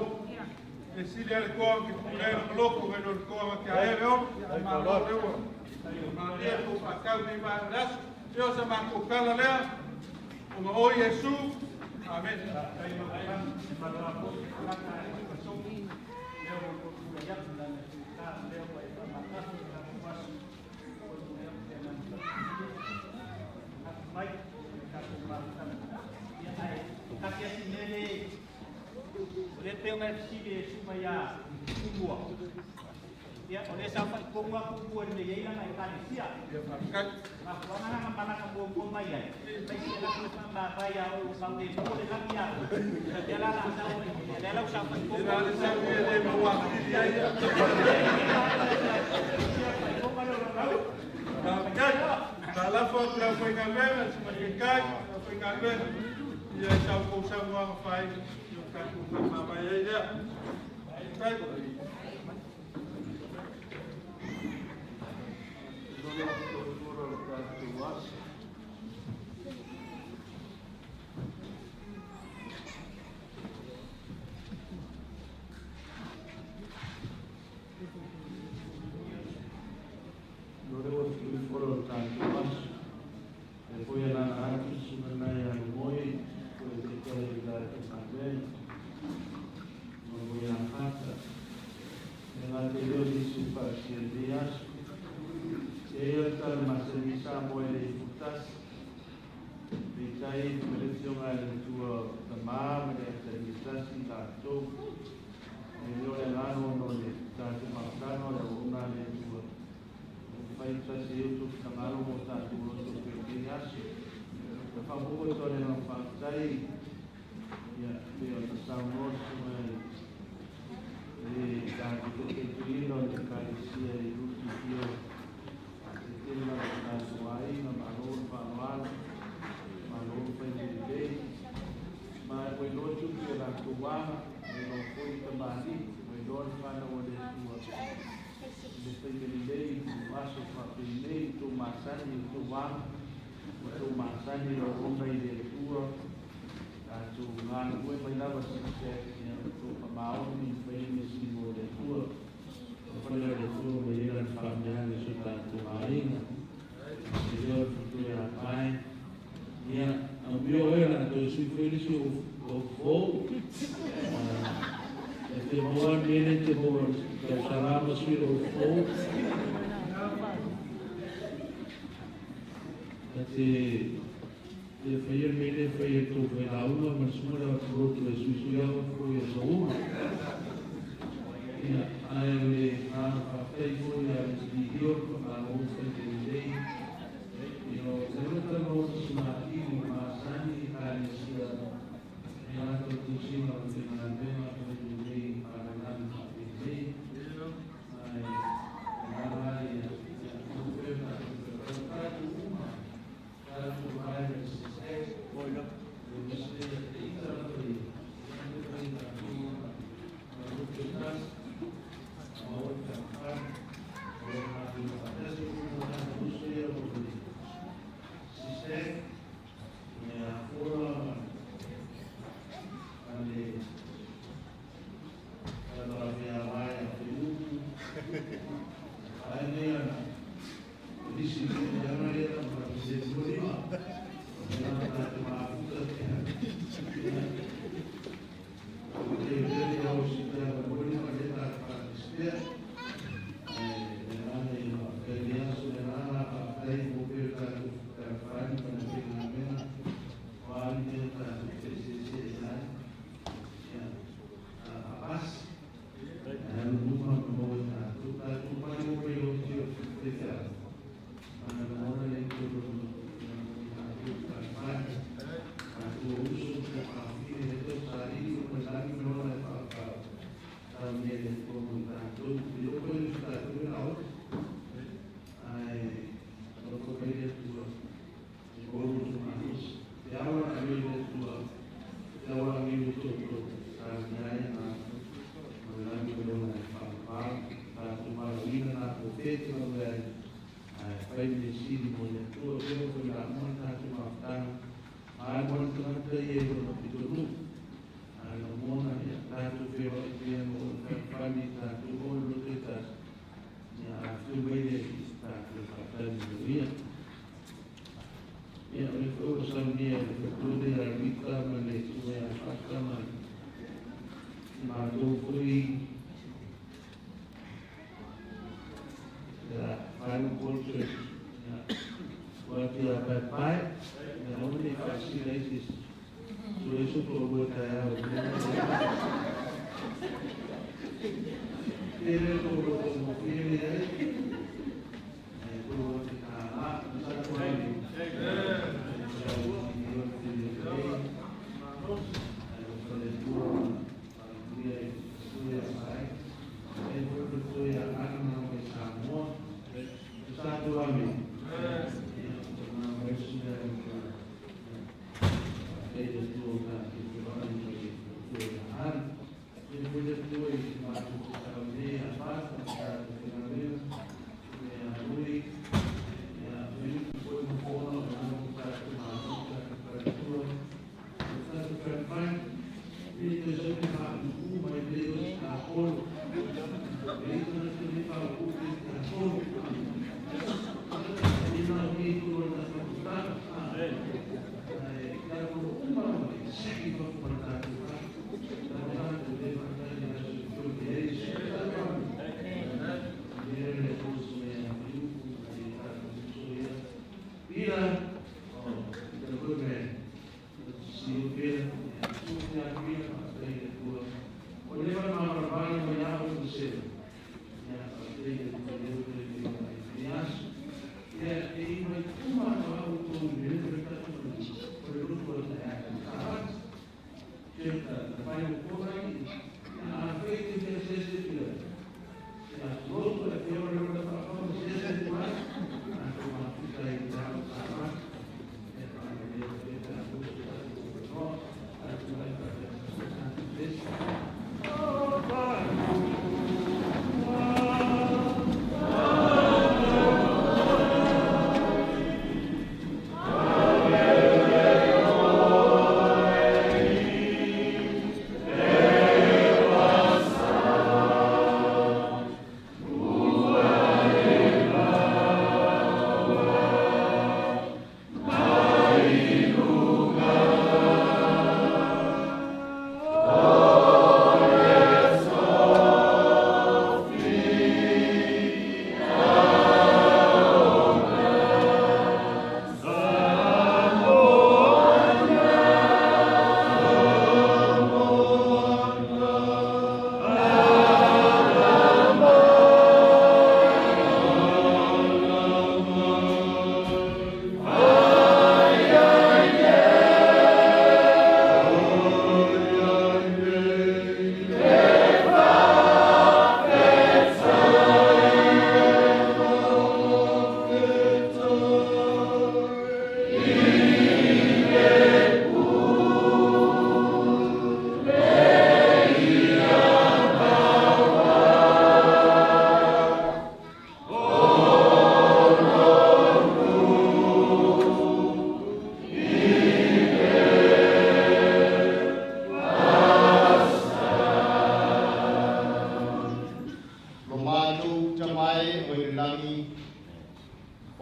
e sili ale koa ki pulera maloko, e lor koa ki aere o. Ma lo leo. Ma lea ko whakau ni mai rasu. Leo sa mako kala lea. O ma o Yesu. Amen. Le peo mai sile suma ya kumua. Ya, oleh sampai kumua kumua ni ye ina mai kani sia. Na kuana na mana ka bombo mai ya. Mai sila ku samba baya o sampai ko le lagi ya. Ya la na sa o le la sampai kumua. Ila le sampai le mawa dia ya. Kala foto la foi galera, se mas cai, foi galera. E aí tá o colchão agora faz. Mama ya ya. Sai. tu masani lo kumba ile tua tu ngana ue mai lava se tu maoni fai me simo le tua fai le tua me era familiare su tanto marina Signor tu era pai ia o mio era tu sui felici o fo e te boa mene te boa che sarà sui o fo e te fai mene fai tu fai la uma ma sura pro tu sui sui o fo e so uma ia ai a fai foi a di io ma o fai dei io sempre non sono in ma sani ai sia e la tu si ma non è bene per dei para nan dei ai ai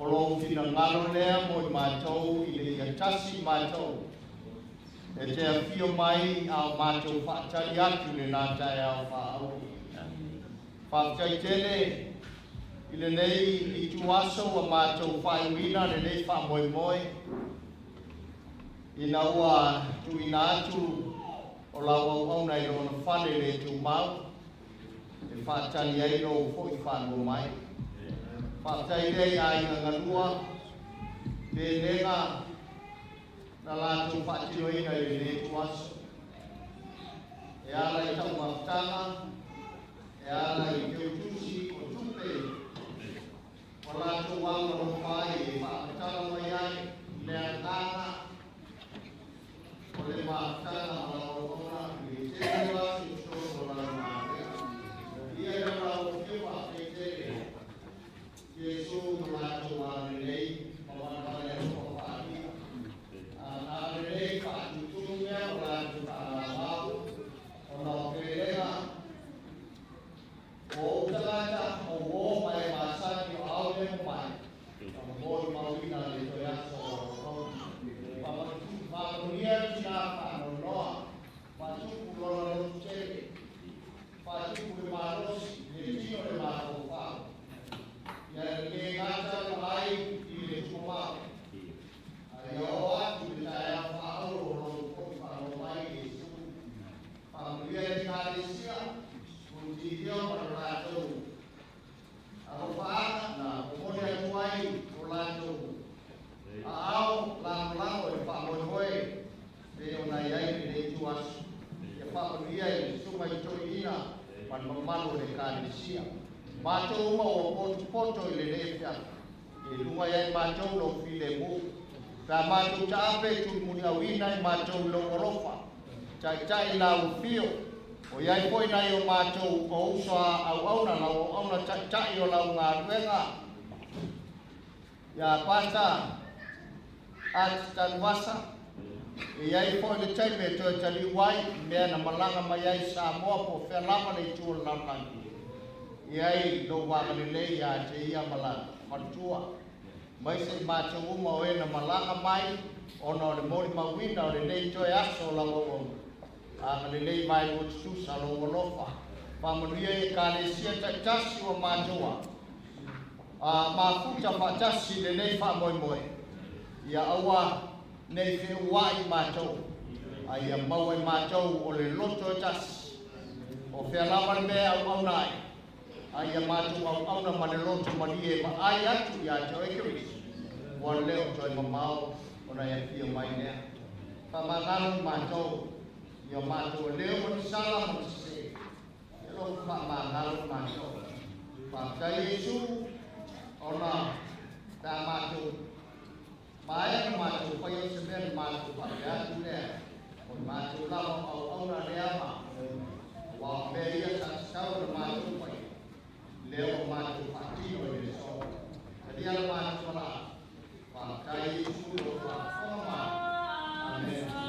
o lo fina ngalo lea mo I mātou I le iatasi mātou. E te awhio mai au mātou whaatari atu le nā tai au whaau. Whaatai tene I le nei I tu aso a mātou whaiwina le nei wha moe moe. I na ua tu ina atu o lau au au nei lona whane le tu mau. E whaatari ai no fo I whanua mai. Whaatai rei ai nganganua. Pēnenga na lātou whaatio ina I le tu aso. E ala I tau mawtanga. E ala I te utusi o tupe. O lātou wanga no whai e whaatanga mai ai. Le atanga. O le mawtanga ala o ona. I te rewa I so o la mawtanga. Ia e rara o kiwa e te. Jesu o lātou wanga nei. O wanga le o whaati. Nā rei whaatutu mea o lātou tāna wau. O nā perenga. O utangata o wō mai māsaki o aure mo mai. O mōi mauina le toi aso o rau. Whamarunia tina whano noa. Whatuku lona lo tere. Whatuku le mārosi. Le tino le māro whao. Ia le ngata o ai I le tumau. Ai o atu le tae a whao o lo kopi whano mai Jesu. Whamarunia tina le sia. Dio para lado a opa na pone ai o lado ao la o pa moi de ona ai de tuas e pa ponia e suma I toina pan mamalo de kanisia mato uma o poto le lefia e luma ai mato lo file mu ta mato tape tu munia wina mato lo orofa chai la ufio o iai poi nai o mātou o usoa au auna lau auna tai o lau ngā ruenga. Ia pata at tanwasa. E iai poi le taime to e tali wai mea na malanga mai ai Samoa po whea lama nei tua lamlangi. Iai lo wanga le lei a te ia malanga. Matua. Mai se mātou uma o e na malanga mai ono le mori mawina o le nei toi aso lau au. A le lei mai o susa lo lofa. Pamanuia e kalesia tatasi o mātua. Mafuta patasi le nei wha moi moi. Ia awa nei whe uai mātou. Ia mau e mātou o le loto e tasi. O whea lamar mea au au nai. Ia mātou au au na mane loto mani e ma ai atu ia te oekeris. Wa leo toi mamau o na e fia mai nea. Pamangalo mātou. Ia mātou leo mani sala mani se. E lo pamangalo mātou. Pamtai Jesu ona tā mātou. Maia ka mātou pai o se mea mātou pai atu lea. O mātou lama au au na lea ma. Wa mea ia sa sau na mātou pai. Leo mātou patino e le so. Kadi ala mātou la. Pamtai Jesu o ka whama. Amen.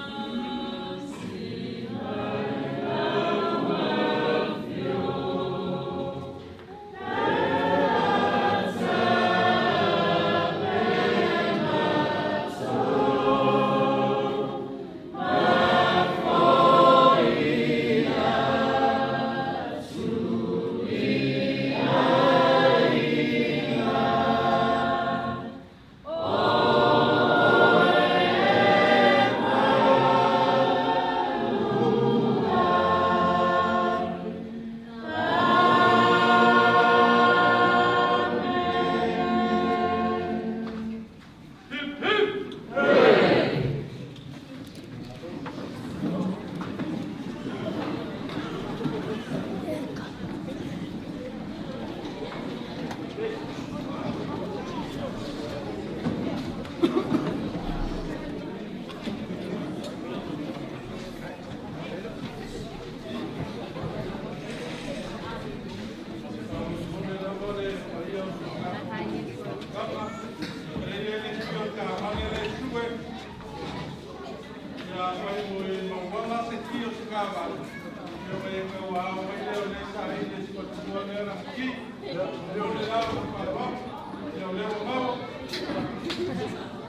Thank you.